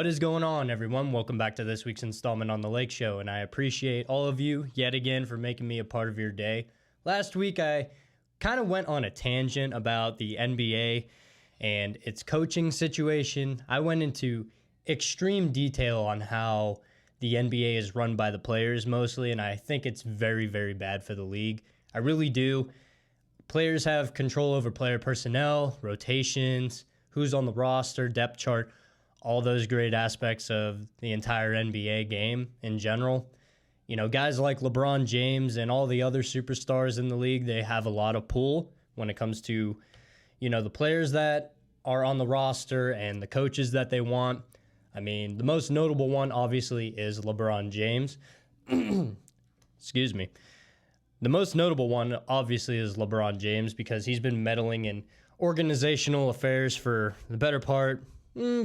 is going on, everyone? Welcome back to this week's installment on The Lake Show, and I appreciate all of you yet again for making me a part of your day. Last week, I kind of went on a tangent about the NBA and its coaching situation. I went into extreme detail on how the NBA is run by the players mostly, and I think it's very, very bad for the league. I really do. Players have control over player personnel, rotations, who's on the roster, depth chart, all those great aspects of the entire NBA game in general. You know, guys like LeBron James and all the other superstars in the league, they have a lot of pull when it comes to, you know, the players that are on the roster and the coaches that they want. I mean, the most notable one, obviously, is LeBron James. Excuse me. The most notable one, obviously, is LeBron James because he's been meddling in organizational affairs for the better part,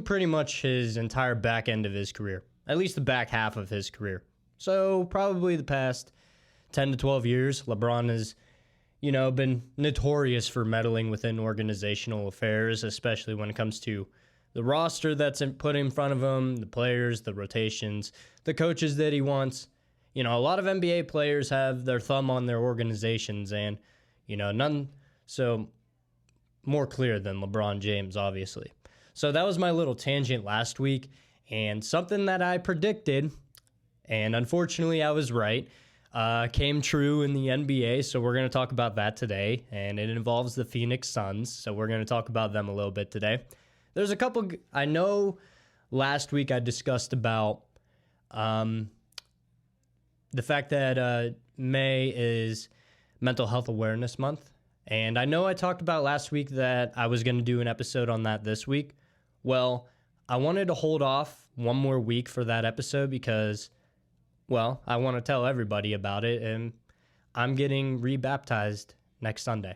pretty much his entire back end of his career, at least the back half of his career. So probably the past 10 to 12 years, LeBron has, you know, been notorious for meddling within organizational affairs, especially when it comes to the roster that's put in front of him, the players, the rotations, the coaches that he wants. You know, a lot of NBA players have their thumb on their organizations and, you know, none so more clear than LeBron James, obviously. So that was my little tangent last week, and something that I predicted, and unfortunately I was right, came true in the NBA, so we're going to talk about that today, and it involves the Phoenix Suns, so we're going to talk about them a little bit today. There's a couple, I know last week I discussed about the fact that May is Mental Health Awareness Month, and I know I talked about last week that I was going to do an episode on that this week. Well, I wanted to hold off one more week for that episode because, well, I want to tell everybody about it, and I'm getting rebaptized next Sunday.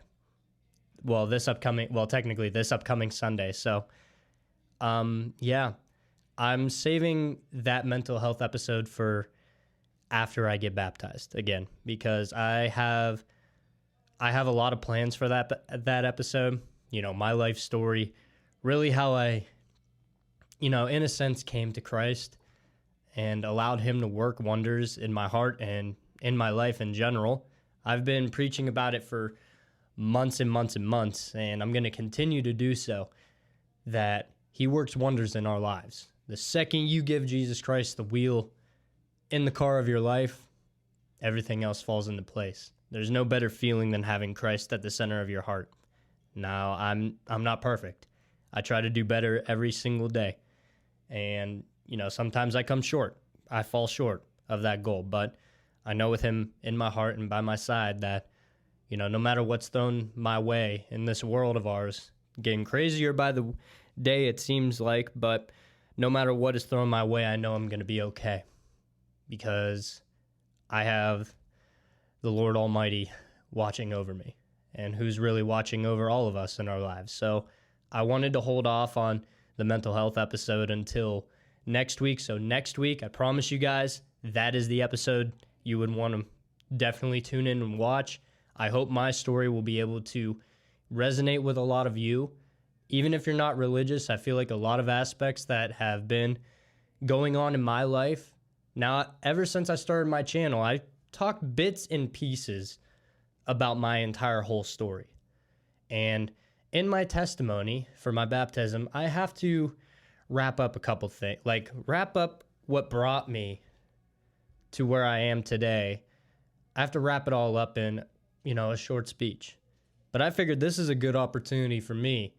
Well, technically this upcoming Sunday. So, yeah, I'm saving that mental health episode for after I get baptized again because I have a lot of plans for that episode. You know, my life story, really how I, you know, in a sense came to Christ and allowed him to work wonders in my heart and in my life in general. I've been preaching about it for months and months and months, and I'm going to continue to do so, that he works wonders in our lives. The second you give Jesus Christ the wheel in the car of your life, everything else falls into place. There's no better feeling than having Christ at the center of your heart. Now, I'm not perfect. I try to do better every single day. And, you know, sometimes I come short. I fall short of that goal. But I know with him in my heart and by my side that, you know, no matter what's thrown my way in this world of ours, getting crazier by the day it seems like, but no matter what is thrown my way, I know I'm going to be okay. Because I have the Lord Almighty watching over me, and who's really watching over all of us in our lives. So I wanted to hold off on the mental health episode until next week. So next week, I promise you guys, that is the episode you would want to definitely tune in and watch. I hope my story will be able to resonate with a lot of you. Even if you're not religious, I feel like a lot of aspects that have been going on in my life. Now, ever since I started my channel, I talk bits and pieces about my entire whole story. And in my testimony for my baptism, I have to wrap up a couple things, like wrap up what brought me to where I am today. I have to wrap it all up in, you know, a short speech. But I figured this is a good opportunity for me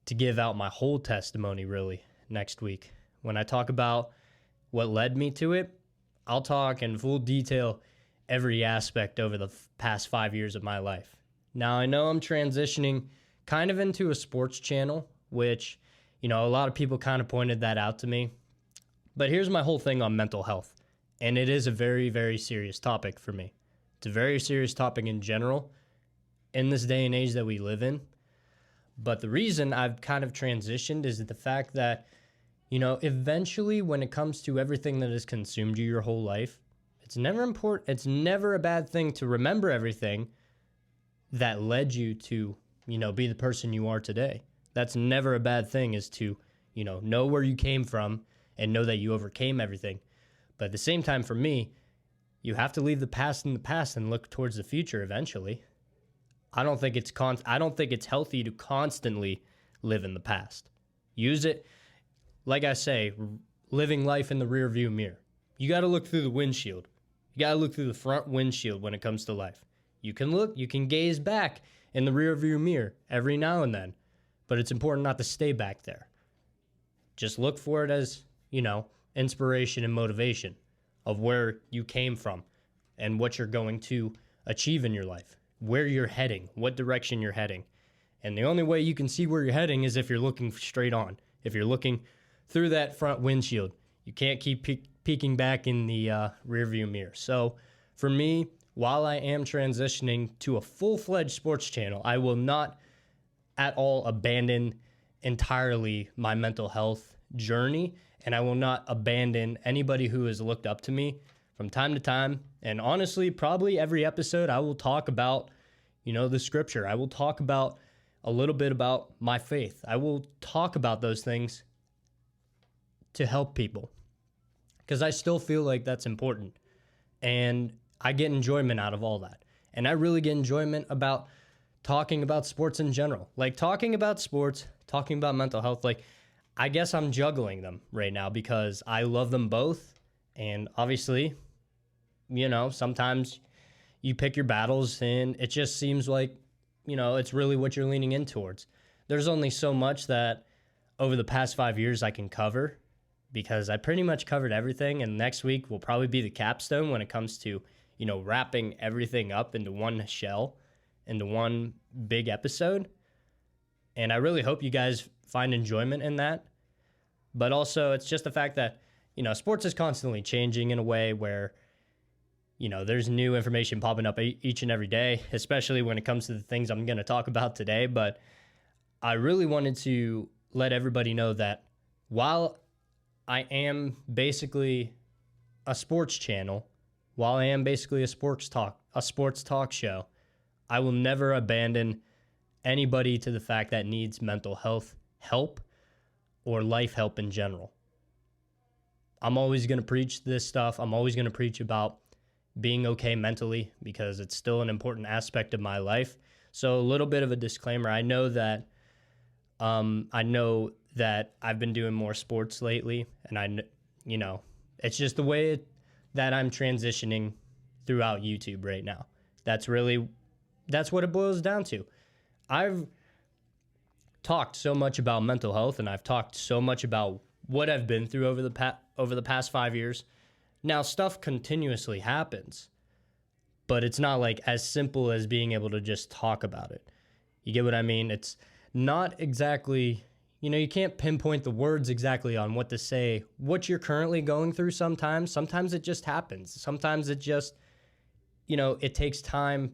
to give out my whole testimony really next week. When I talk about what led me to it, I'll talk in full detail every aspect over the past 5 years of my life. Now, I know I'm transitioning kind of into a sports channel, which, you know, a lot of people kind of pointed that out to me. But here's my whole thing on mental health. And it is a very, very serious topic for me. It's a very serious topic in general in this day and age that we live in. But the reason I've kind of transitioned is the fact that, you know, eventually when it comes to everything that has consumed you your whole life, it's never important. It's never a bad thing to remember everything that led you to, you know, be the person you are today. That's never a bad thing, is to, you know where you came from and know that you overcame everything. But at the same time, for me, you have to leave the past in the past and look towards the future eventually. I don't think it's healthy to constantly live in the past. Use it, like I say, living life in the rear view mirror. You got to look through the windshield. You got to look through the front windshield when it comes to life. You can gaze back in the rear view mirror every now and then, but it's important not to stay back there. Just look for it as, inspiration and motivation of where you came from and what you're going to achieve in your life, where you're heading, what direction you're heading. And the only way you can see where you're heading is if you're looking straight on. If you're looking through that front windshield, you can't keep peeking back in the rearview mirror. So for me, while I am transitioning to a full-fledged sports channel, I will not at all abandon entirely my mental health journey, and I will not abandon anybody who has looked up to me from time to time. And honestly, probably every episode I will talk about, the scripture. I will talk about a little bit about my faith. I will talk about those things to help people because I still feel like that's important. And I get enjoyment out of all that. And I really get enjoyment about talking about sports in general. Like talking about sports, talking about mental health. Like I guess I'm juggling them right now because I love them both. And obviously, sometimes you pick your battles and it just seems like, it's really what you're leaning in towards. There's only so much that over the past 5 years I can cover because I pretty much covered everything. And next week will probably be the capstone when it comes to, wrapping everything up into one shell, into one big episode. And I really hope you guys find enjoyment in that. But also, it's just the fact that, sports is constantly changing in a way where, there's new information popping up each and every day, especially when it comes to the things I'm going to talk about today. But I really wanted to let everybody know that while I am basically a sports channel, while I am basically a sports talk show, I will never abandon anybody to the fact that needs mental health help or life help in general. I'm always going to preach this stuff. I'm always going to preach about being okay mentally because it's still an important aspect of my life. So a little bit of a disclaimer. I know that I've been doing more sports lately, and it's just the way that I'm transitioning throughout YouTube right now. That's what it boils down to. I've talked so much about mental health, and I've talked so much about what I've been through over the past 5 years. Now, stuff continuously happens, but it's not like as simple as being able to just talk about it. You get what I mean? It's not exactly, you can't pinpoint the words exactly on what to say, what you're currently going through sometimes. Sometimes it just happens. Sometimes it just, it takes time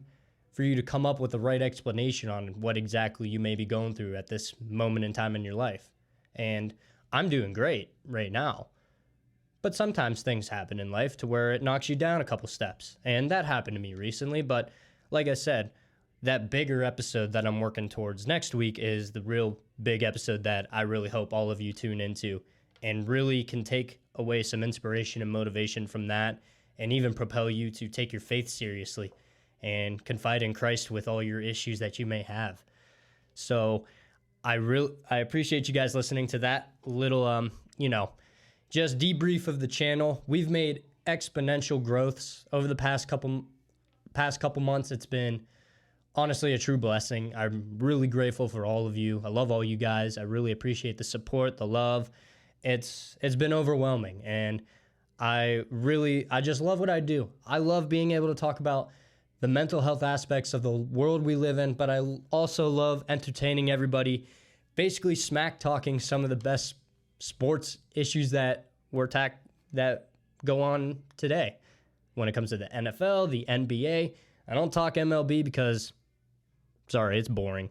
for you to come up with the right explanation on what exactly you may be going through at this moment in time in your life. And I'm doing great right now. But sometimes things happen in life to where it knocks you down a couple steps. And that happened to me recently. But like I said, that bigger episode that I'm working towards next week is the real big episode that I really hope all of you tune into and really can take away some inspiration and motivation from that and even propel you to take your faith seriously and confide in Christ with all your issues that you may have. So I appreciate you guys listening to that little, just debrief of the channel. We've made exponential growths over the past couple months. It's been honestly a true blessing. I'm really grateful for all of you. I love all you guys. I really appreciate the support, the love. It's been overwhelming, and I just love what I do. I love being able to talk about the mental health aspects of the world we live in, but I also love entertaining everybody, basically smack talking some of the best sports issues that go on today. When it comes to the NFL, the NBA, I don't talk MLB because, sorry, it's boring.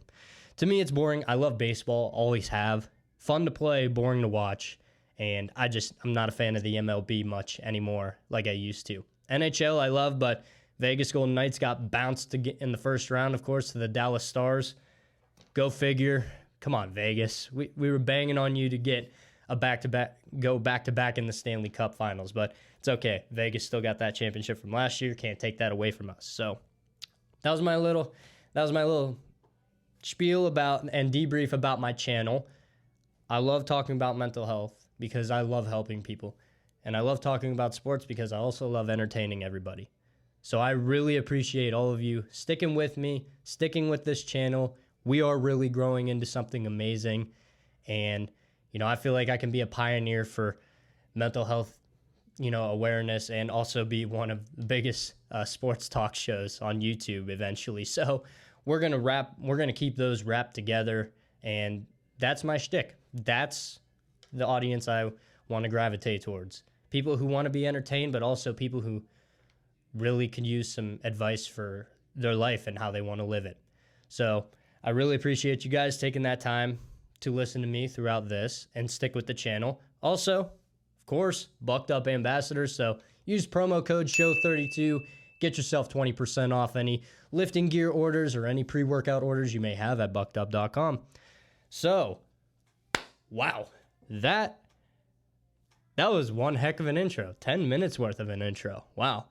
To me, it's boring. I love baseball, always have. Fun to play, boring to watch. And I'm not a fan of the MLB much anymore like I used to. NHL, I love, but Vegas Golden Knights got bounced to get in the first round, of course, to the Dallas Stars. Go figure. Come on, Vegas. We were banging on you to get go back-to-back in the Stanley Cup Finals. But it's okay. Vegas still got that championship from last year. Can't take that away from us. So that was my little spiel about and debrief about my channel. I love talking about mental health because I love helping people. And I love talking about sports because I also love entertaining everybody. So I really appreciate all of you sticking with me, sticking with this channel. We are really growing into something amazing. And, I feel like I can be a pioneer for mental health, awareness, and also be one of the biggest sports talk shows on YouTube eventually. So we're going to keep those wrapped together. And that's my shtick. That's the audience I want to gravitate towards. People who want to be entertained, but also people who really could use some advice for their life and how they want to live it. So I really appreciate you guys taking that time to listen to me throughout this and stick with the channel. Also, of course, Bucked Up ambassadors. So use promo code SHOW32. Get yourself 20% off any lifting gear orders or any pre-workout orders you may have at buckedup.com. So, wow, that was one heck of an intro. 10 minutes worth of an intro. Wow.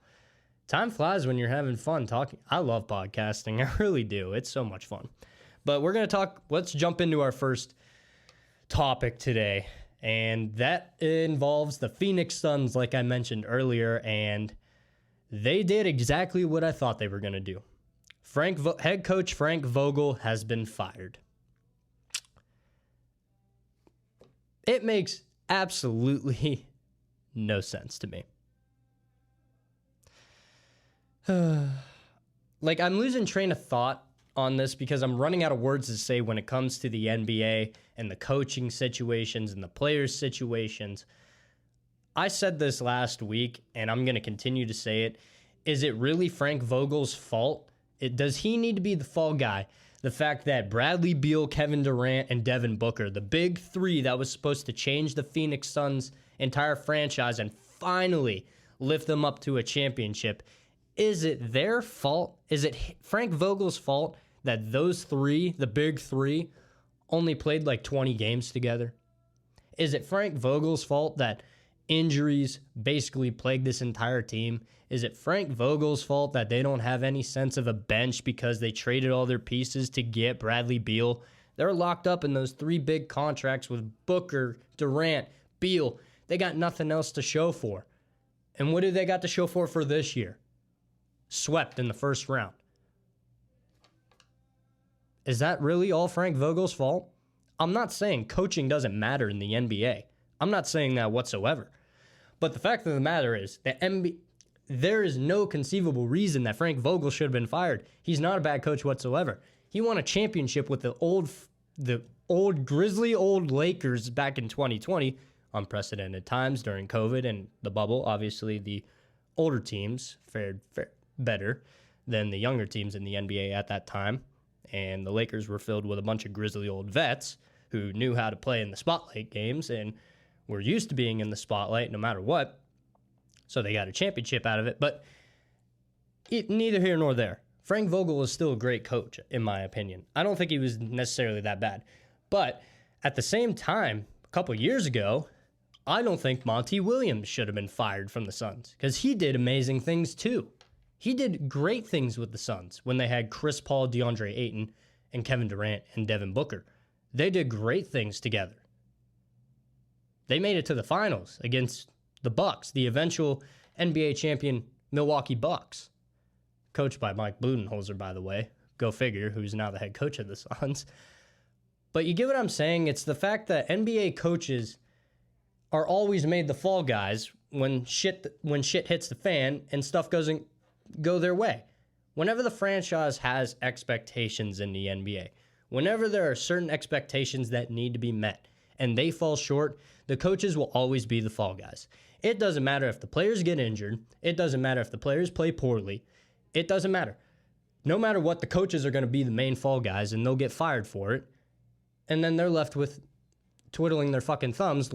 Time flies when you're having fun talking. I love podcasting. I really do. It's so much fun. But we're going to let's jump into our first topic today. And that involves the Phoenix Suns, like I mentioned earlier. And they did exactly what I thought they were going to do. Head coach Frank Vogel has been fired. It makes absolutely no sense to me. I'm losing train of thought on this because I'm running out of words to say when it comes to the NBA and the coaching situations and the players' situations. I said this last week, and I'm going to continue to say it. Is it really Frank Vogel's fault? Does he need to be the fall guy? The fact that Bradley Beal, Kevin Durant, and Devin Booker, the big three that was supposed to change the Phoenix Suns' entire franchise and finally lift them up to a championship, is it their fault? Is it Frank Vogel's fault that those three, the big three, only played like 20 games together? Is it Frank Vogel's fault that injuries basically plagued this entire team? Is it Frank Vogel's fault that they don't have any sense of a bench because they traded all their pieces to get Bradley Beal? They're locked up in those three big contracts with Booker, Durant, Beal. They got nothing else to show for. And what do they got to show for this year? Swept in the first round. Is that really all Frank Vogel's fault? I'm not saying coaching doesn't matter in the NBA. I'm not saying that whatsoever. But the fact of the matter is that there is no conceivable reason that Frank Vogel should have been fired. He's not a bad coach whatsoever. He won a championship with the grizzly old Lakers back in 2020, unprecedented times during COVID and the bubble. Obviously, the older teams fared better than the younger teams in the NBA at that time. And the Lakers were filled with a bunch of grizzly old vets who knew how to play in the spotlight games and were used to being in the spotlight no matter what. So they got a championship out of it. But neither here nor there. Frank Vogel is still a great coach, in my opinion. I don't think he was necessarily that bad. But at the same time, a couple years ago, I don't think Monty Williams should have been fired from the Suns because he did amazing things too. He did great things with the Suns when they had Chris Paul, DeAndre Ayton, and Kevin Durant and Devin Booker. They did great things together. They made it to the finals against the Bucks, the eventual NBA champion Milwaukee Bucks, coached by Mike Budenholzer, by the way. Go figure, who's now the head coach of the Suns. But you get what I'm saying? It's the fact that NBA coaches are always made the fall guys when shit hits the fan and stuff doesn't go their way. Whenever the franchise has expectations in the NBA, whenever there are certain expectations that need to be met and they fall short, the coaches will always be the fall guys. It doesn't matter if the players get injured. It doesn't matter if the players play poorly. It doesn't matter. No matter what, the coaches are going to be the main fall guys and they'll get fired for it. And then they're left with twiddling their fucking thumbs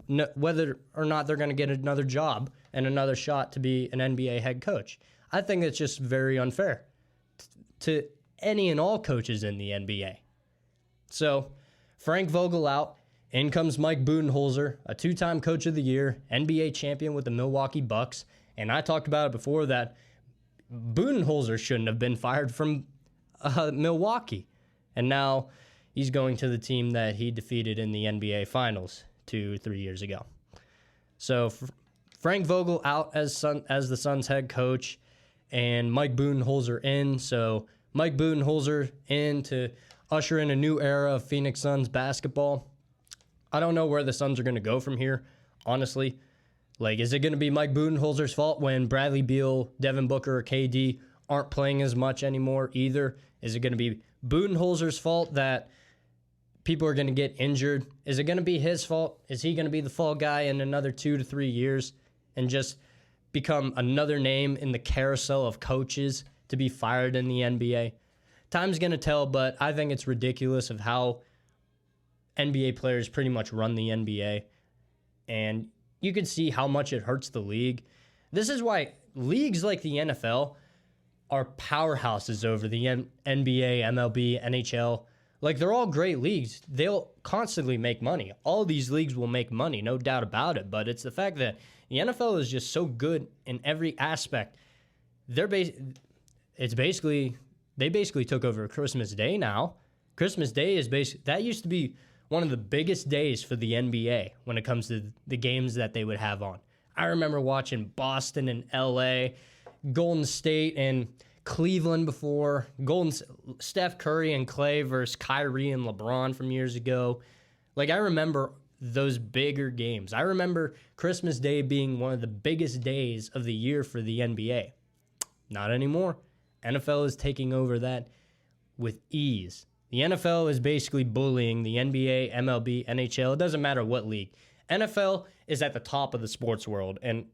whether or not they're going to get another job and another shot to be an NBA head coach. I think it's just very unfair to any and all coaches in the NBA. So, Frank Vogel out. In comes Mike Budenholzer, a two-time Coach of the Year, NBA champion with the Milwaukee Bucks. And I talked about it before that Budenholzer shouldn't have been fired from Milwaukee. And now he's going to the team that he defeated in the NBA Finals 2-3 years ago. So Frank Vogel out as the Suns head coach, and Mike Budenholzer in. So Mike Budenholzer in to usher in a new era of Phoenix Suns basketball. I don't know where the Suns are going to go from here, honestly. Like, is it going to be Mike Budenholzer's fault when Bradley Beal, Devin Booker, or KD aren't playing as much anymore either? Is it going to be Budenholzer's fault that people are going to get injured? Is it going to be his fault? Is he going to be the fall guy in another 2 to 3 years and just become another name in the carousel of coaches to be fired in the NBA? Time's going to tell, but I think it's ridiculous of how NBA players pretty much run the NBA. And you can see how much it hurts the league. This is why leagues like the NFL are powerhouses over the NBA, MLB, NHL. Like, they're all great leagues. They'll constantly make money. All of these leagues will make money, no doubt about it. But it's the fact that the NFL is just so good in every aspect. They basically took over Christmas Day now. Christmas Day is that used to be one of the biggest days for the NBA when it comes to the games that they would have on. I remember watching Boston and LA, Golden State and Cleveland before, Steph Curry and Clay versus Kyrie and LeBron from years ago. Like, I remember those bigger games. I remember Christmas Day being one of the biggest days of the year for the NBA. Not anymore. NFL is taking over that with ease. The NFL is basically bullying the NBA, MLB, NHL. It doesn't matter what league. NFL is at the top of the sports world, and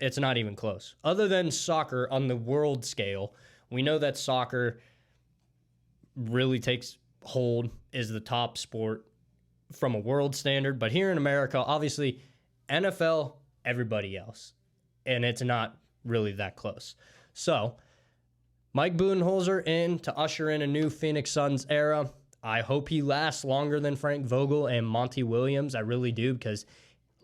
it's not even close. Other than soccer on the world scale, we know that soccer really takes hold, is the top sport from a world standard. But here in America, obviously, NFL, everybody else. And it's not really that close. So, Mike Budenholzer in to usher in a new Phoenix Suns era. I hope he lasts longer than Frank Vogel and Monty Williams. I really do, because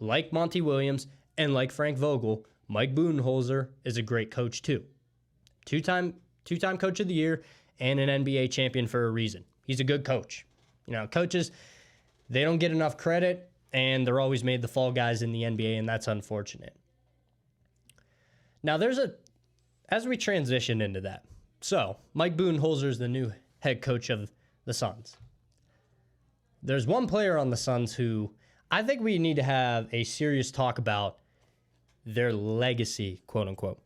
like Monty Williams and like Frank Vogel, Mike Budenholzer is a great coach too. Two-time Coach of the Year and an NBA champion for a reason. He's a good coach. You know, coaches, they don't get enough credit, and they're always made the fall guys in the NBA, and that's unfortunate. Now, as we transition into that, so Mike Budenholzer is the new head coach of the Suns. There's one player on the Suns who I think we need to have a serious talk about their legacy, quote unquote.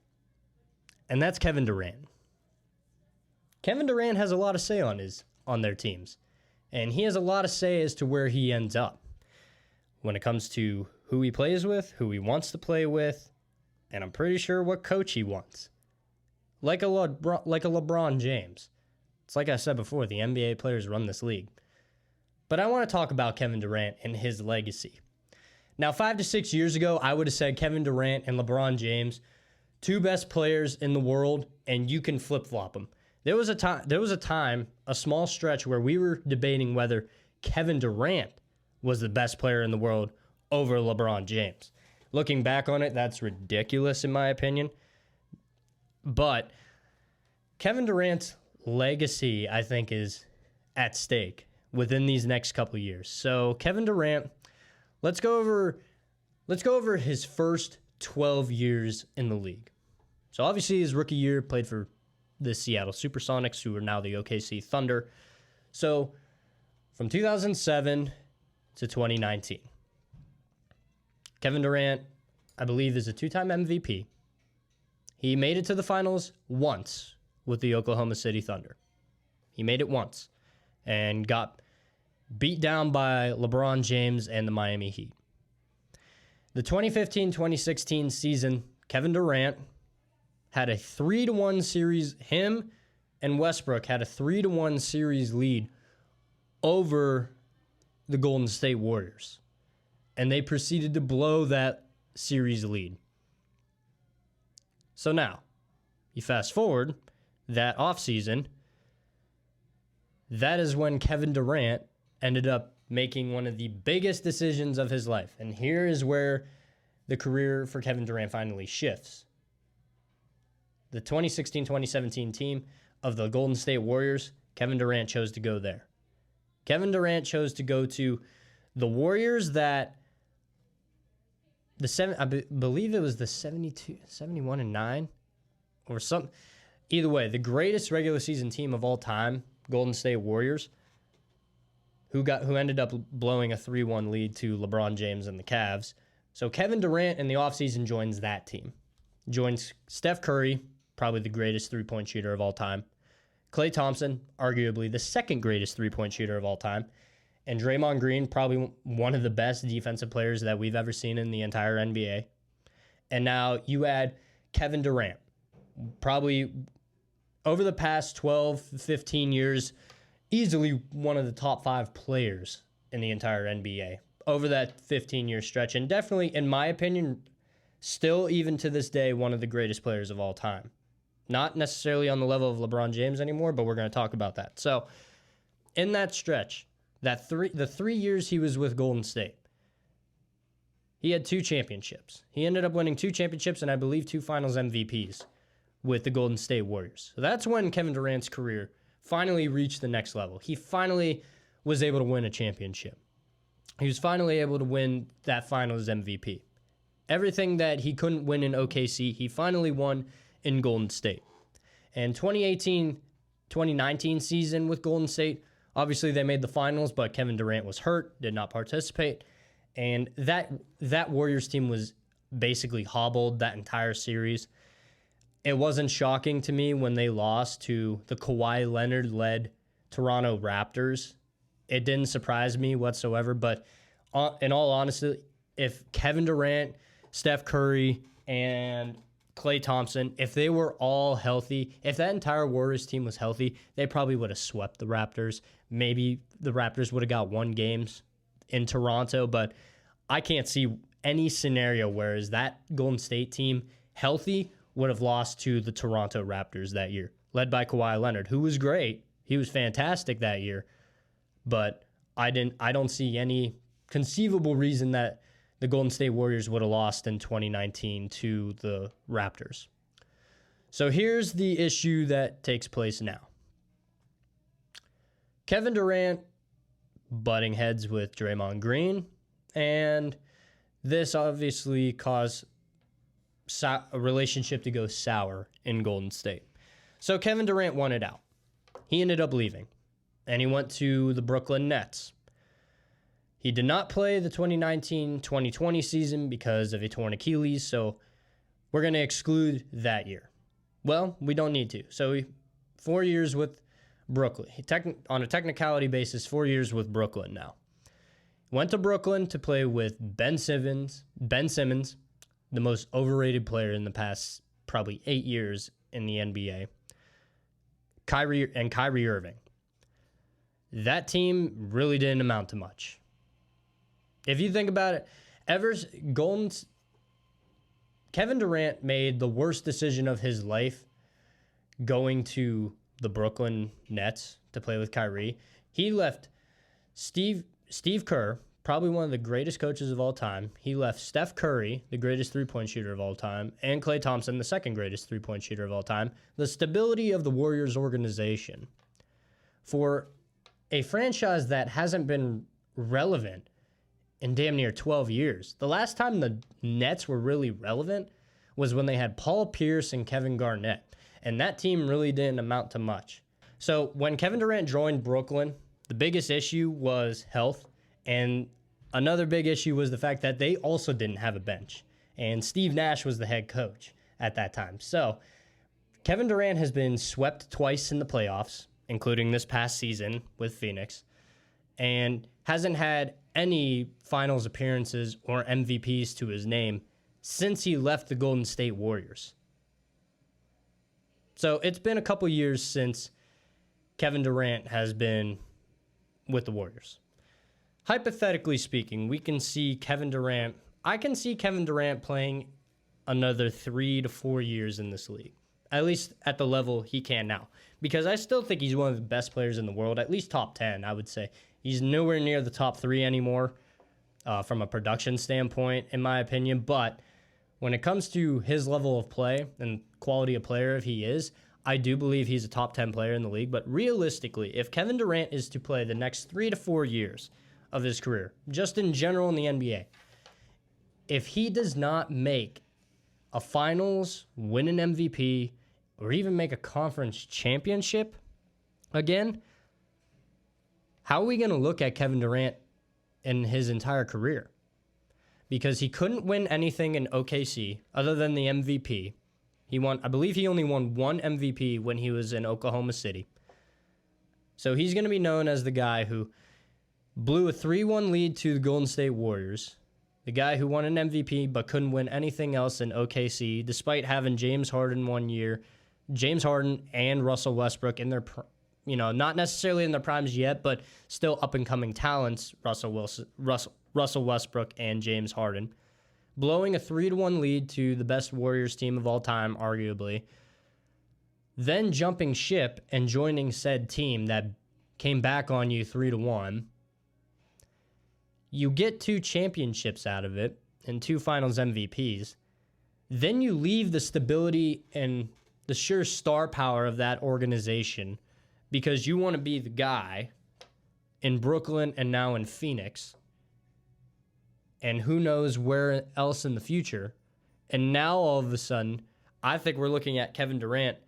And that's Kevin Durant. Kevin Durant has a lot of say on their teams. And he has a lot of say as to where he ends up when it comes to who he plays with, who he wants to play with, and I'm pretty sure what coach he wants. Like a LeBron James. It's like I said before, the NBA players run this league. But I want to talk about Kevin Durant and his legacy. Now, 5 to 6 years ago, I would have said Kevin Durant and LeBron James, two best players in the world, and you can flip-flop them. There was a time, a small stretch, where we were debating whether Kevin Durant was the best player in the world over LeBron James. Looking back on it, that's ridiculous in my opinion. But Kevin Durant's legacy, I think, is at stake within these next couple of years. So Kevin Durant, let's go over his first 12 years in the league. So obviously his rookie year played for the Seattle Supersonics, who are now the OKC Thunder. So from 2007 to 2019, Kevin Durant, I believe, is a two-time MVP. He made it to the finals once with the Oklahoma City Thunder. He made it once and got beat down by LeBron James and the Miami Heat. The 2015-2016 season, Kevin Durant had a 3-1 series. Him and Westbrook had a 3-1 series lead over the Golden State Warriors. And they proceeded to blow that series lead. So now, you fast forward that offseason, that is when Kevin Durant ended up making one of the biggest decisions of his life. And here is where the career for Kevin Durant finally shifts. The 2016-2017 team of the Golden State Warriors, Kevin Durant chose to go there. Kevin Durant chose to go to the Warriors that I believe it was the 71-9 or something. Either way, the greatest regular season team of all time, Golden State Warriors, who ended up blowing a 3-1 lead to LeBron James and the Cavs. So Kevin Durant in the offseason joins that team. Joins Steph Curry, probably the greatest three-point shooter of all time. Klay Thompson, arguably the second greatest three-point shooter of all time. And Draymond Green, probably one of the best defensive players that we've ever seen in the entire NBA. And now you add Kevin Durant, probably over the past 12, 15 years, easily one of the top 5 players in the entire NBA over that 15-year stretch. And definitely, in my opinion, still even to this day, one of the greatest players of all time. Not necessarily on the level of LeBron James anymore, but we're going to talk about that. So in that stretch, the 3 years he was with Golden State, he had 2 championships. He ended up winning 2 championships and I believe 2 finals MVPs with the Golden State Warriors. So that's when Kevin Durant's career finally reached the next level. He finally was able to win a championship. He was finally able to win that finals MVP. Everything that he couldn't win in OKC, he finally won in Golden State. And 2018-2019 season with Golden State, obviously they made the finals, but Kevin Durant was hurt, did not participate. And that Warriors team was basically hobbled that entire series. It wasn't shocking to me when they lost to the Kawhi Leonard-led Toronto Raptors. It didn't surprise me whatsoever, but in all honesty, if Kevin Durant, Steph Curry, and Klay Thompson, if they were all healthy, if that entire Warriors team was healthy, they probably would have swept the Raptors. Maybe the Raptors would have got 1 game in Toronto, but I can't see any scenario where that Golden State team healthy would have lost to the Toronto Raptors that year, led by Kawhi Leonard, who was great. He was fantastic that year, but I don't see any conceivable reason that the Golden State Warriors would have lost in 2019 to the Raptors. So here's the issue that takes place now. Kevin Durant butting heads with Draymond Green, and this obviously caused a relationship to go sour in Golden State. So Kevin Durant wanted out. He ended up leaving, and he went to the Brooklyn Nets. He did not play the 2019-2020 season because of a torn Achilles, so we're going to exclude that year. Well, we don't need to. So 4 years with Brooklyn. On a technicality basis, 4 years with Brooklyn now. Went to Brooklyn to play with Ben Simmons, the most overrated player in the past probably 8 years in the NBA, Kyrie Irving. That team really didn't amount to much. If you think about it, Kevin Durant made the worst decision of his life going to the Brooklyn Nets to play with Kyrie. He left Steve Kerr, probably one of the greatest coaches of all time. He left Steph Curry, the greatest three-point shooter of all time, and Klay Thompson, the second greatest three-point shooter of all time. The stability of the Warriors organization for a franchise that hasn't been relevant in damn near 12 years. The last time the Nets were really relevant was when they had Paul Pierce and Kevin Garnett, and that team really didn't amount to much. So when Kevin Durant joined Brooklyn, the biggest issue was health, and another big issue was the fact that they also didn't have a bench, and Steve Nash was the head coach at that time. So Kevin Durant has been swept twice in the playoffs, including this past season with Phoenix, and hasn't had any finals appearances or MVPs to his name since he left the Golden State Warriors. So it's been a couple years since Kevin Durant has been with the Warriors. Hypothetically speaking, I can see Kevin Durant playing another 3 to 4 years in this league, at least at the level he can now, because I still think he's one of the best players in the world, at least top 10, I would say. He's nowhere near the top 3 anymore from a production standpoint, in my opinion. But when it comes to his level of play and quality of player, if he is, I do believe he's a top 10 player in the league. But realistically, if Kevin Durant is to play the next 3 to 4 years of his career, just in general in the NBA, if he does not make a finals, win an MVP, or even make a conference championship again, how are we going to look at Kevin Durant in his entire career? Because he couldn't win anything in OKC other than the MVP. I believe he only won 1 MVP when he was in Oklahoma City. So he's going to be known as the guy who blew a 3-1 lead to the Golden State Warriors, the guy who won an MVP but couldn't win anything else in OKC, despite having James Harden one year, James Harden and Russell Westbrook in their, not necessarily in their primes yet, but still up-and-coming talents, Russell Westbrook and James Harden, blowing a 3-1 lead to the best Warriors team of all time, arguably, then jumping ship and joining said team that came back on you 3-1. You get 2 championships out of it and 2 finals MVPs. Then you leave the stability and the sheer star power of that organization because you want to be the guy in Brooklyn and now in Phoenix, and who knows where else in the future. And now all of a sudden, I think we're looking at Kevin Durant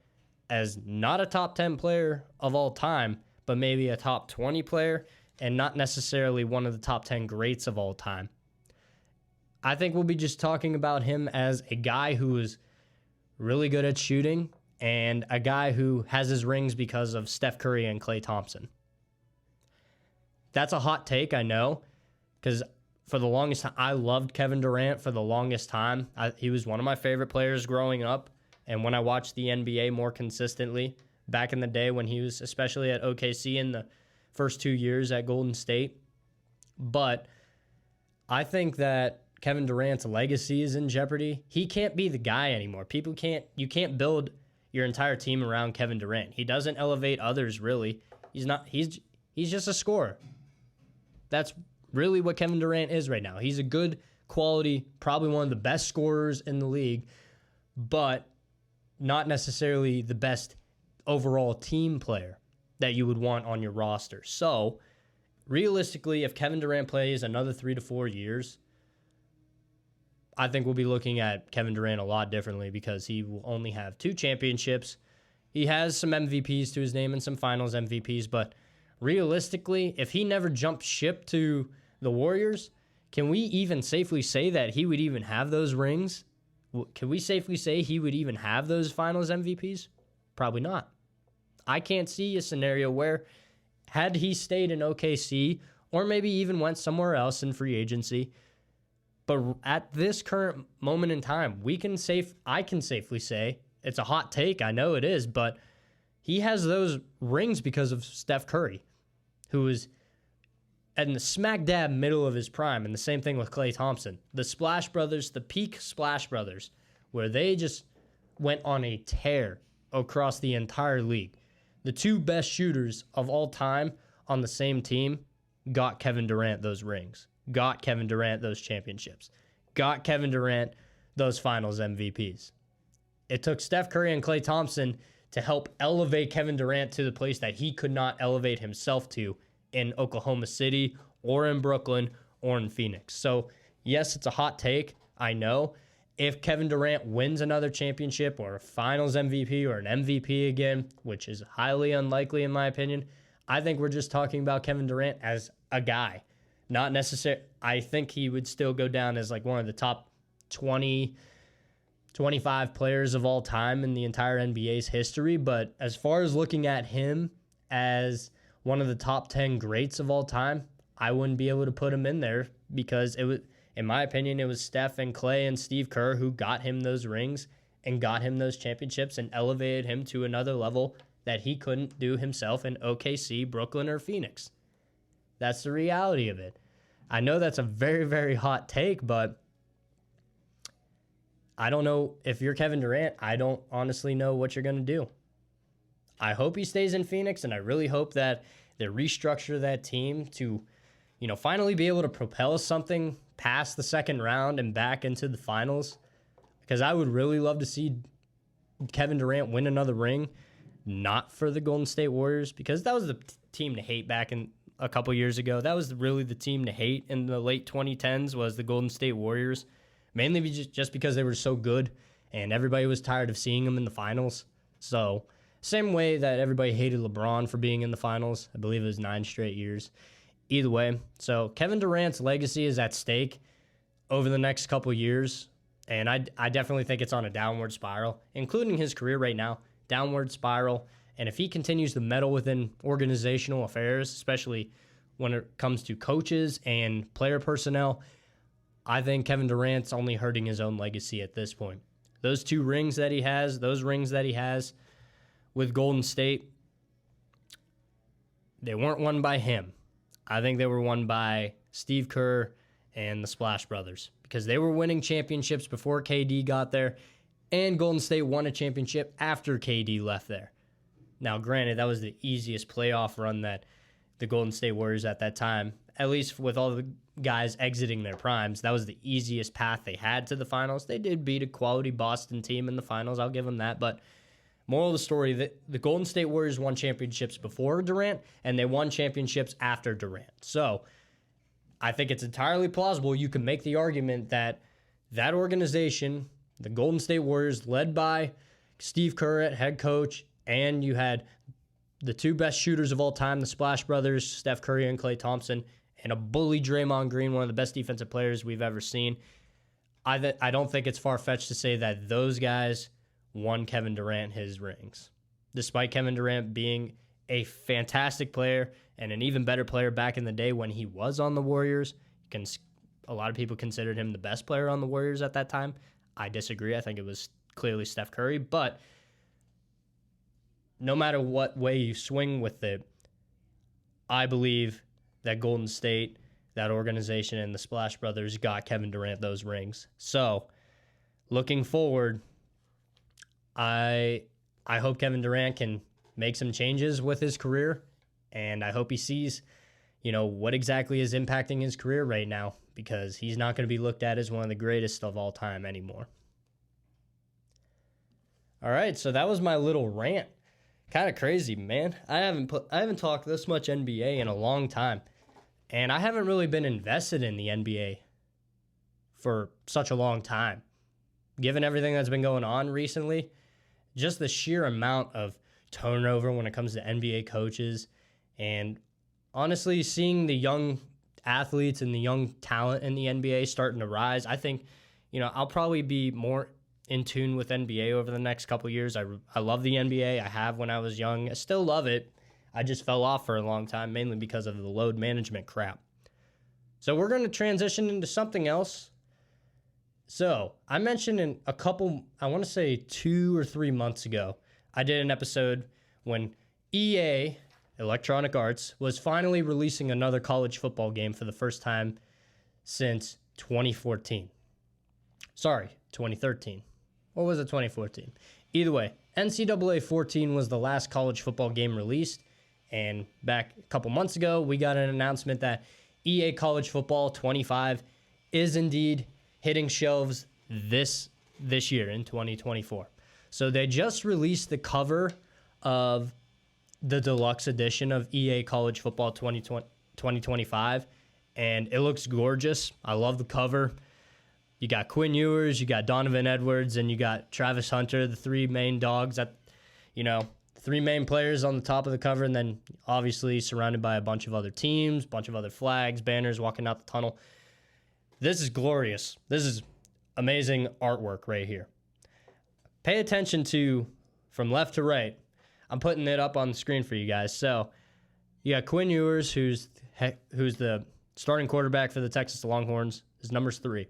as not a top 10 player of all time, but maybe a top 20 player, and not necessarily one of the top 10 greats of all time. I think we'll be just talking about him as a guy who is really good at shooting and a guy who has his rings because of Steph Curry and Klay Thompson. That's a hot take, I know, because for the longest time, I loved Kevin Durant for the longest time. He was one of my favorite players growing up, and when I watched the NBA more consistently back in the day when he was especially at OKC in the first 2 years at Golden State. But I think that Kevin Durant's legacy is in jeopardy. He can't be the guy anymore. You can't build your entire team around Kevin Durant. He doesn't elevate others, really. He's just a scorer. That's really what Kevin Durant is right now. He's a good quality, probably one of the best scorers in the league, but not necessarily the best overall team player that you would want on your roster. So, realistically, if Kevin Durant plays another 3 to 4 years, I think we'll be looking at Kevin Durant a lot differently because he will only have 2 championships. He has some MVPs to his name and some finals MVPs, but realistically, if he never jumped ship to the Warriors, can we even safely say that he would even have those rings? Can we safely say he would even have those finals MVPs? Probably not. I can't see a scenario where, had he stayed in OKC or maybe even went somewhere else in free agency, but at this current moment in time, I can safely say, it's a hot take, I know it is, but he has those rings because of Steph Curry, who is in the smack dab middle of his prime, and the same thing with Klay Thompson. The Splash Brothers, the peak Splash Brothers, where they just went on a tear across the entire league. The 2 best shooters of all time on the same team got Kevin Durant those rings, got Kevin Durant those championships, got Kevin Durant those finals MVPs. It took Steph Curry and Klay Thompson to help elevate Kevin Durant to the place that he could not elevate himself to in Oklahoma City or in Brooklyn or in Phoenix. So, yes, it's a hot take, I know. If Kevin Durant wins another championship or a finals MVP or an MVP again, which is highly unlikely in my opinion, I think we're just talking about Kevin Durant as a guy. Not necessarily, I think he would still go down as like one of the top 20, 25 players of all time in the entire NBA's history. But as far as looking at him as one of the top 10 greats of all time, I wouldn't be able to put him in there because it was, in my opinion, it was Steph and Klay and Steve Kerr who got him those rings and got him those championships and elevated him to another level that he couldn't do himself in OKC, Brooklyn, or Phoenix. That's the reality of it. I know that's a very, very hot take, but I don't know if you're Kevin Durant. I don't honestly know what you're going to do. I hope he stays in Phoenix, and I really hope that they restructure that team to, finally be able to propel something past the second round and back into the finals. Because I would really love to see Kevin Durant win another ring, not for the Golden State Warriors, because that was the team to hate back in a couple years ago. That was really the team to hate in the late 2010s, was the Golden State Warriors, mainly just because they were so good and everybody was tired of seeing them in the finals. So same way that everybody hated LeBron for being in the finals. I believe it was 9 straight years. Either way, so Kevin Durant's legacy is at stake over the next couple years, and I definitely think it's on a downward spiral, including his career right now, downward spiral. And if he continues to meddle within organizational affairs, especially when it comes to coaches and player personnel, I think Kevin Durant's only hurting his own legacy at this point. Those rings that he has with Golden State, they weren't won by him. I think they were won by Steve Kerr and the Splash Brothers, because they were winning championships before KD got there, and Golden State won a championship after KD left there. Now, granted, that was the easiest playoff run that the Golden State Warriors at that time, at least with all the guys exiting their primes, that was the easiest path they had to the finals. They did beat a quality Boston team in the finals, I'll give them that, but moral of the story, the Golden State Warriors won championships before Durant, and they won championships after Durant. So I think it's entirely plausible you can make the argument that that organization, the Golden State Warriors, led by Steve Kerr at head coach, and you had the 2 best shooters of all time, the Splash Brothers, Steph Curry and Klay Thompson, and a bully Draymond Green, one of the best defensive players we've ever seen. I don't think it's far-fetched to say that those guys won Kevin Durant his rings. Despite Kevin Durant being a fantastic player and an even better player back in the day when he was on the Warriors, a lot of people considered him the best player on the Warriors at that time. I disagree. I think it was clearly Steph Curry. But no matter what way you swing with it, I believe that Golden State, that organization, and the Splash Brothers got Kevin Durant those rings. So looking forward, I hope Kevin Durant can make some changes with his career, and I hope he sees, what exactly is impacting his career right now, because he's not going to be looked at as one of the greatest of all time anymore. All right, so that was my little rant. Kind of crazy, man. I haven't talked this much NBA in a long time, and I haven't really been invested in the NBA for such a long time. Given everything that's been going on recently, just the sheer amount of turnover when it comes to NBA coaches, and honestly, seeing the young athletes and the young talent in the NBA starting to rise, I think, I'll probably be more in tune with NBA over the next couple years. I love the NBA. I have when I was young. I still love it. I just fell off for a long time, mainly because of the load management crap. So we're going to transition into something else. So I mentioned in I want to say 2 or 3 months ago, I did an episode when EA, Electronic Arts, was finally releasing another college football game for the first time since 2014. Sorry, 2013. Or was it 2014? Either way, NCAA 14 was the last college football game released, and back a couple months ago, we got an announcement that EA College Football 25 is indeed hitting shelves this year in 2024. So they just released the cover of the deluxe edition of EA College Football 2025, and it looks gorgeous. I love the cover. You got Quinn Ewers, you got Donovan Edwards, and you got Travis Hunter, the 3 main dogs, 3 main players on the top of the cover, and then obviously surrounded by a bunch of other teams, bunch of other flags, banners walking out the tunnel. This is glorious. This is amazing artwork right here. Pay attention to, from left to right, I'm putting it up on the screen for you guys. So you got Quinn Ewers, who's the starting quarterback for the Texas Longhorns. His number's 3.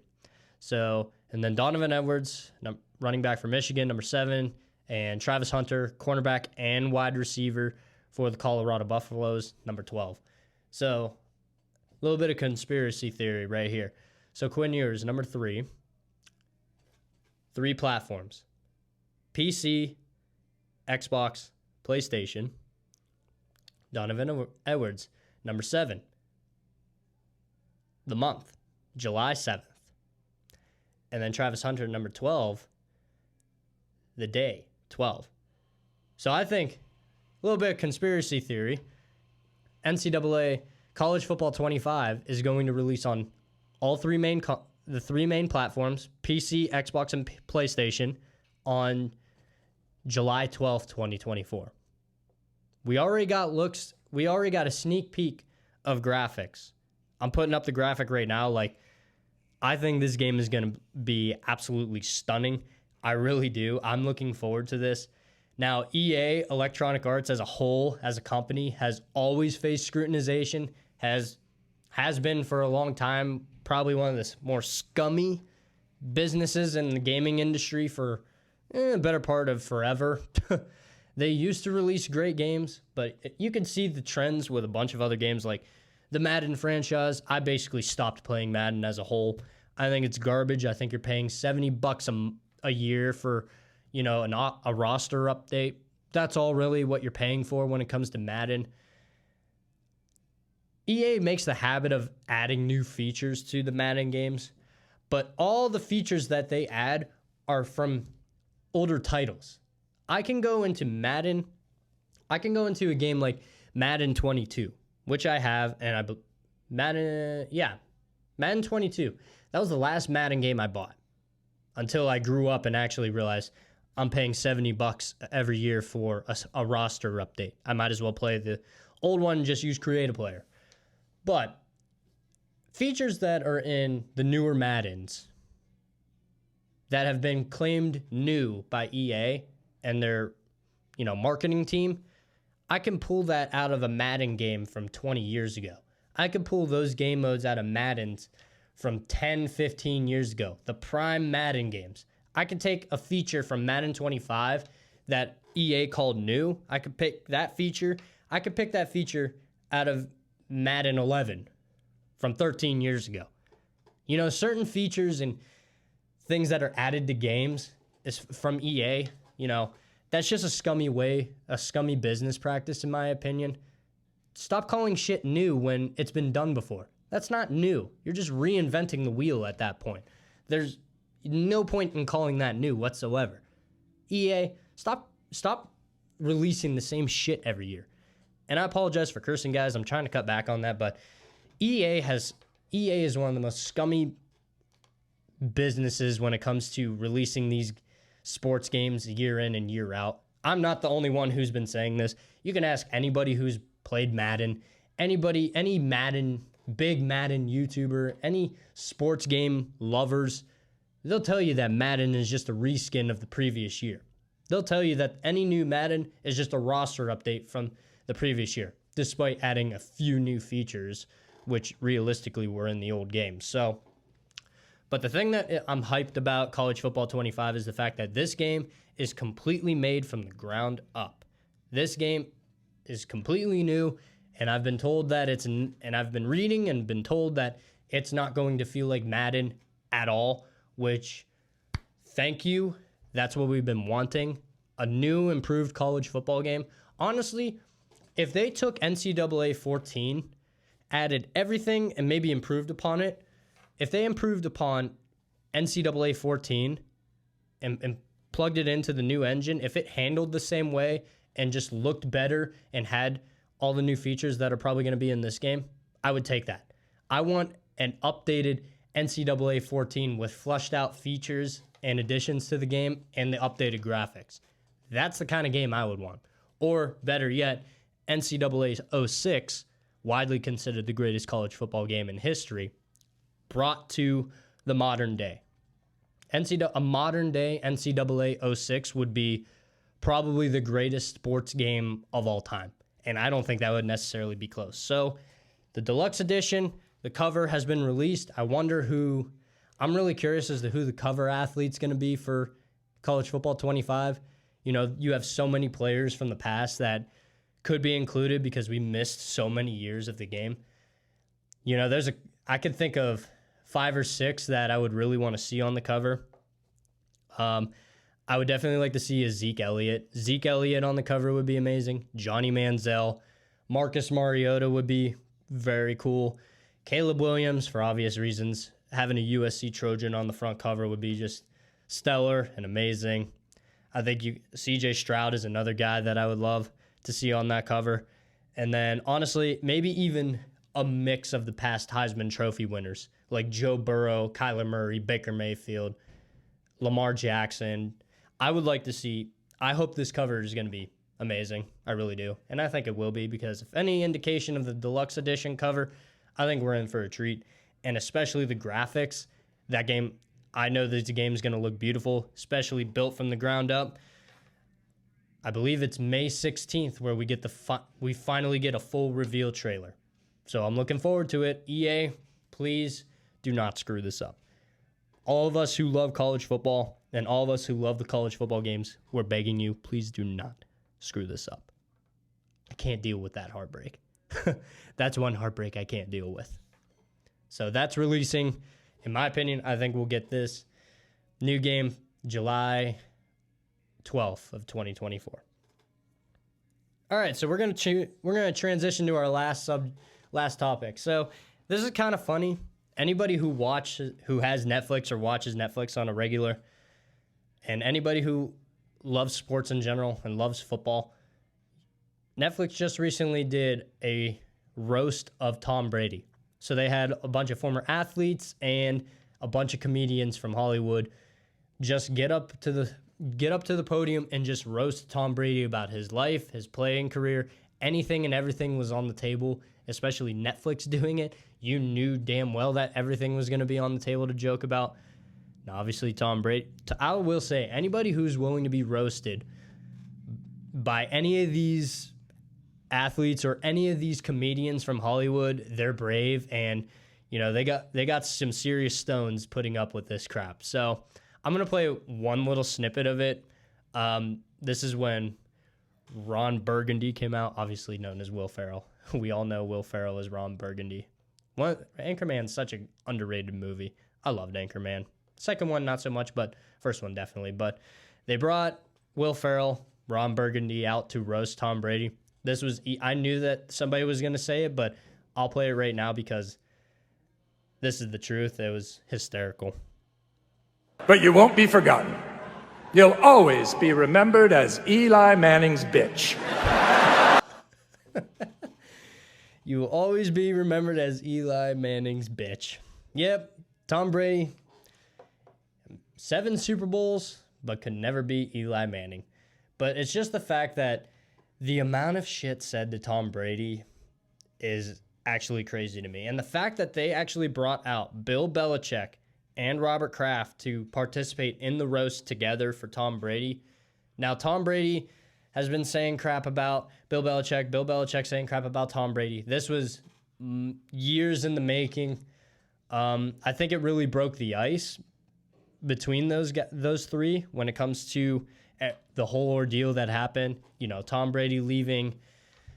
So, and then Donovan Edwards, running back for Michigan, number 7, and Travis Hunter, cornerback and wide receiver for the Colorado Buffaloes, number 12. So, a little bit of conspiracy theory right here. So, Quinn Ewers, number 3. 3 platforms: PC, Xbox, PlayStation. Donovan Edwards. Number 7, the month, July 7th. And then Travis Hunter, number 12, the day, 12. So I think a little bit of conspiracy theory. NCAA College Football 25 is going to release on all the three main platforms, PC, Xbox, and PlayStation, on July 12th, 2024. We already got looks. We already got a sneak peek of graphics. I'm putting up the graphic right now. Like, I think this game is going to be absolutely stunning. I really do. I'm looking forward to this. Now, EA, Electronic Arts as a whole, as a company, has always faced scrutinization, has been for a long time, probably one of the more scummy businesses in the gaming industry for a better part of forever. They used to release great games, but you can see the trends with a bunch of other games like the Madden franchise. I basically stopped playing Madden as a whole. I think it's garbage. I think you're paying $70 a year for, a roster update. That's all really what you're paying for when it comes to Madden. EA makes the habit of adding new features to the Madden games, but all the features that they add are from older titles. I can go into a game like Madden 22, which I have, and Madden 22. That was the last Madden game I bought until I grew up and actually realized I'm paying $70 every year for a roster update. I might as well play the old one and just use Creative Player. But features that are in the newer Maddens that have been claimed new by EA and their, marketing team, I can pull that out of a Madden game from 20 years ago. I can pull those game modes out of Maddens from 10, 15 years ago, the prime Madden games. I can take a feature from Madden 25 that EA called new. I could pick that feature. I could pick that feature out of Madden 11 from 13 years ago. Certain features and things that are added to games is from EA. That's just a scummy business practice, in my opinion. Stop calling shit new when it's been done before. That's not new. You're just reinventing the wheel at that point. There's no point in calling that new whatsoever. EA, stop releasing the same shit every year. And I apologize for cursing, guys. I'm trying to cut back on that, but EA is one of the most scummy businesses when it comes to releasing these sports games year in and year out. I'm not the only one who's been saying this. You can ask anybody who's played Madden, any big Madden YouTuber, any sports game lovers. They'll tell you that Madden is just a reskin of the previous year. They'll tell you that any new Madden is just a roster update from the previous year, despite adding a few new features, which realistically were in the old game. But the thing that I'm hyped about College Football 25 is the fact that this game is completely made from the ground up. This game is completely new, and I've been told that and I've been reading and been told that it's not going to feel like Madden at all, which, thank you. That's what we've been wanting. A new, improved college football game. Honestly, if they took NCAA 14, added everything, and maybe improved upon it, if they improved upon NCAA 14 and plugged it into the new engine, if it handled the same way and just looked better and had all the new features that are probably going to be in this game, I would take that. I want an updated NCAA 14 with fleshed out features and additions to the game and the updated graphics. That's the kind of game I would want. Or better yet, NCAA 06, widely considered the greatest college football game in history, brought to the modern day. A modern day NCAA 06 would be probably the greatest sports game of all time. And I don't think that would necessarily be close. So the deluxe edition, the cover has been released. I'm really curious as to who the cover athlete's going to be for College Football 25. You have so many players from the past that could be included because we missed so many years of the game. I could think of 5 or 6 that I would really want to see on the cover. I would definitely like to see a Zeke Elliott. Zeke Elliott on the cover would be amazing. Johnny Manziel, Marcus Mariota would be very cool. Caleb Williams, for obvious reasons, having a USC Trojan on the front cover would be just stellar and amazing. I think CJ Stroud is another guy that I would love to see on that cover. And then, honestly, maybe even a mix of the past Heisman Trophy winners, like Joe Burrow, Kyler Murray, Baker Mayfield, Lamar Jackson. I would like to see, I hope this cover is going to be amazing. I really do. And I think it will be, because if any indication of the deluxe edition cover, I think we're in for a treat. And especially the graphics. That game, I know this game is going to look beautiful, especially built from the ground up. I believe it's May 16th where we get we finally get a full reveal trailer. So I'm looking forward to it. EA, please do not screw this up. All of us who love college football and all of us who love the college football games, we're begging you, please do not screw this up. I can't deal with that heartbreak. That's one heartbreak I can't deal with. So that's releasing. In my opinion, I think we'll get this new game July 12th of 2024. All right, so we're gonna transition to our last topic. So this is kind of funny. Anybody who has Netflix or watches Netflix on a regular, and anybody who loves sports in general and loves football, Netflix just recently did a roast of Tom Brady. So they had a bunch of former athletes and a bunch of comedians from Hollywood just get up to the podium and just roast Tom Brady about his life, his playing career. Anything and everything was on the table, especially Netflix doing it. You knew damn well that everything was going to be on the table to joke about. Now, obviously, Tom Brady, I will say, anybody who's willing to be roasted by any of these athletes or any of these comedians from Hollywood, they're brave, and they got some serious stones putting up with this crap. So I'm gonna play one little snippet of it. This is when Ron Burgundy came out, obviously known as Will Ferrell. We all know Will Ferrell as Ron Burgundy. Anchorman's such an underrated movie. I loved Anchorman. Second one, not so much, but first one definitely. But they brought Will Ferrell, Ron Burgundy out to roast Tom Brady. I knew that somebody was going to say it, but I'll play it right now because this is the truth. It was hysterical. But you won't be forgotten. You'll always be remembered as Eli Manning's bitch. You will always be remembered as Eli Manning's bitch. Yep, Tom Brady, 7 Super Bowls, but could never be Eli Manning. But it's just the fact that the amount of shit said to Tom Brady is actually crazy to me. And the fact that they actually brought out Bill Belichick and Robert Kraft to participate in the roast together for Tom Brady. Now, Tom Brady has been saying crap about Bill Belichick saying crap about Tom Brady. This was years in the making. I think it really broke the ice between those three when it comes to the whole ordeal that happened. Tom Brady leaving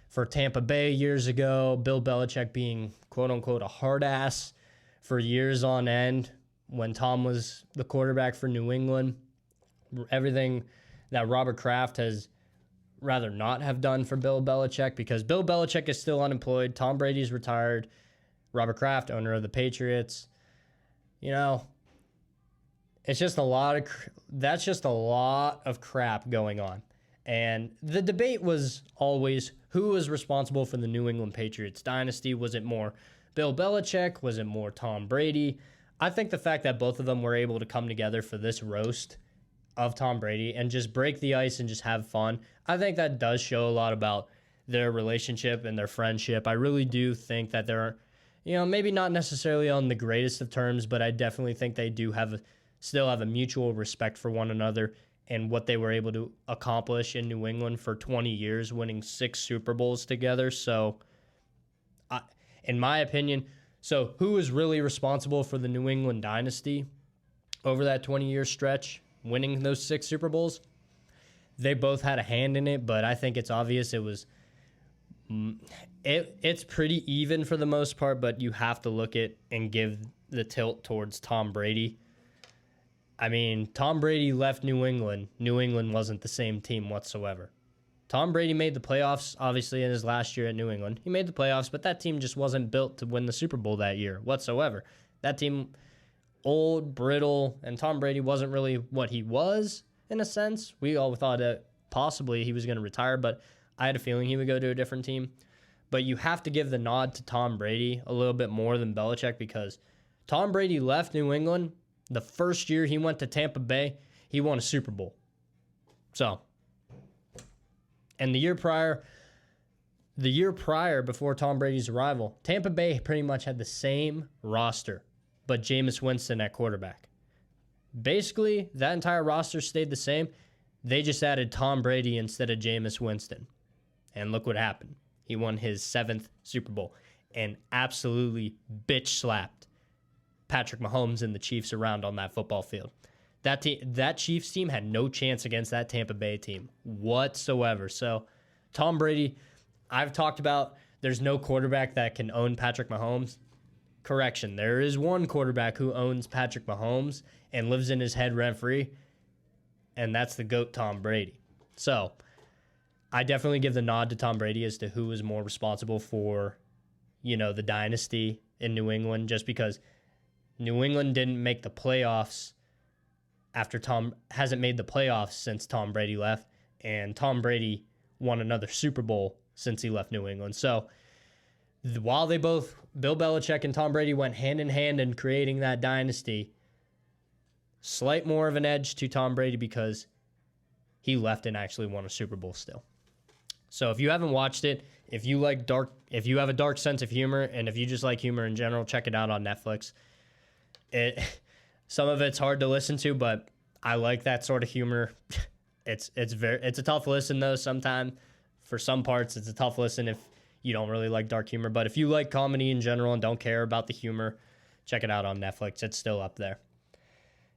for Tampa Bay years ago, Bill Belichick being quote-unquote a hard ass for years on end when Tom was the quarterback for New England. Everything that Robert Kraft has rather not have done for Bill Belichick, because Bill Belichick is still unemployed. Tom Brady's retired. Robert Kraft, owner of the Patriots. It's just that's just a lot of crap going on. And the debate was always who was responsible for the New England Patriots dynasty. Was it more Bill Belichick? Was it more Tom Brady? I think the fact that both of them were able to come together for this roast of Tom Brady and just break the ice and just have fun, I think that does show a lot about their relationship and their friendship. I really do think that they're, maybe not necessarily on the greatest of terms, but I definitely think they do still have a mutual respect for one another and what they were able to accomplish in New England for 20 years, winning 6 Super Bowls together. So, in my opinion, who was really responsible for the New England dynasty over that 20-year stretch, winning those 6 Super Bowls? They both had a hand in it, but I think it's obvious it's pretty even for the most part, but you have to look at and give the tilt towards Tom Brady. I mean, Tom Brady left New England. New England wasn't the same team whatsoever. Tom Brady made the playoffs, obviously, in his last year at New England. He made the playoffs, but that team just wasn't built to win the Super Bowl that year whatsoever. That team, old, brittle, and Tom Brady wasn't really what he was, in a sense. We all thought that possibly he was going to retire, but I had a feeling he would go to a different team. But you have to give the nod to Tom Brady a little bit more than Belichick, because Tom Brady left New England. The first year he went to Tampa Bay, he won a Super Bowl. So, and the year prior, before Tom Brady's arrival, Tampa Bay pretty much had the same roster, but Jameis Winston at quarterback. Basically, that entire roster stayed the same. They just added Tom Brady instead of Jameis Winston. And look what happened. He won his 7th Super Bowl and absolutely bitch slapped Patrick Mahomes and the Chiefs around on that football field. That Chiefs team had no chance against that Tampa Bay team whatsoever. So, Tom Brady, I've talked about there's no quarterback that can own Patrick Mahomes. Correction, there is one quarterback who owns Patrick Mahomes and lives in his head rent-free, and that's the GOAT Tom Brady. So, I definitely give the nod to Tom Brady as to who was more responsible for, the dynasty in New England, just because New England didn't make the playoffs hasn't made the playoffs since Tom Brady left, and Tom Brady won another Super Bowl since he left New England. So while they both, Bill Belichick and Tom Brady, went hand in hand in creating that dynasty, slight more of an edge to Tom Brady because he left and actually won a Super Bowl still. So if you haven't watched it, if you have a dark sense of humor, and if you just like humor in general, check it out on Netflix. Some of it's hard to listen to, but I like that sort of humor. It's a tough listen though. Sometimes for some parts, it's a tough listen if you don't really like dark humor. But if you like comedy in general and don't care about the humor, check it out on Netflix. It's still up there.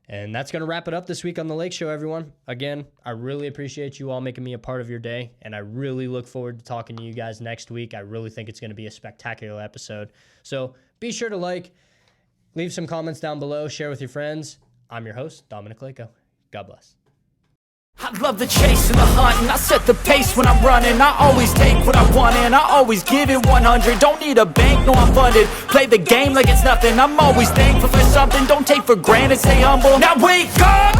And that's going to wrap it up this week on The Lake Show, everyone. Again, I really appreciate you all making me a part of your day, and I really look forward to talking to you guys next week. I really think it's going to be a spectacular episode. So be sure to leave some comments down below, share with your friends. I'm your host, Dominic Lako. God bless. I love the chase and the hunt, and I set the pace when I'm running. I always take what I want and I always give it 100. Don't need a bank, no I'm funded. Play the game like it's nothing. I'm always thankful for something. Don't take for granted, stay humble. Now wake up!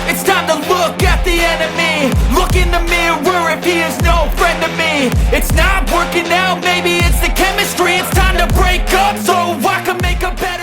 It's time to look at the enemy. Look in the mirror if he is no friend to me. It's not working out, maybe it's the chemistry. It's time to break up so I can make a better